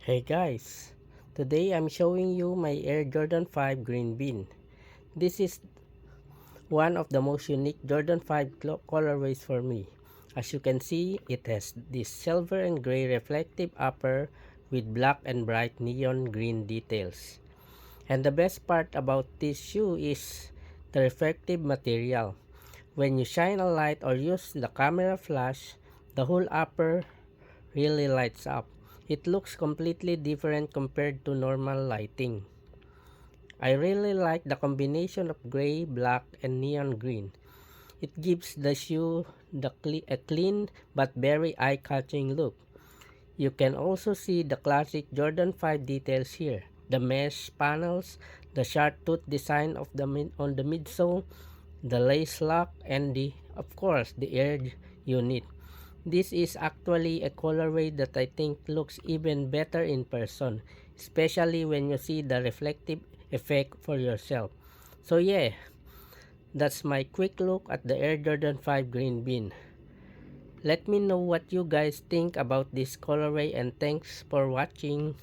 Hey guys, today I'm showing you my Air Jordan 5 green bean. This is one of the most unique Jordan 5 colorways for me. As you can see, it has this silver and gray reflective upper with black and bright neon green details. And the best part about this shoe is the reflective material. When you shine a light or use the camera flash, the whole upper really lights up. It looks completely different compared to normal lighting. I really like the combination of gray, black, and neon green. It gives the shoe a clean but very eye-catching look. You can also see the classic Jordan 5 details here. The mesh panels, the sharp tooth design of on the midsole, the lace lock, and of course, the edge unit. This is actually a colorway that I think looks even better in person, especially when you see the reflective effect for yourself. So yeah, that's my quick look at the Air Jordan 5 Green Bean. Let me know what you guys think about this colorway and thanks for watching.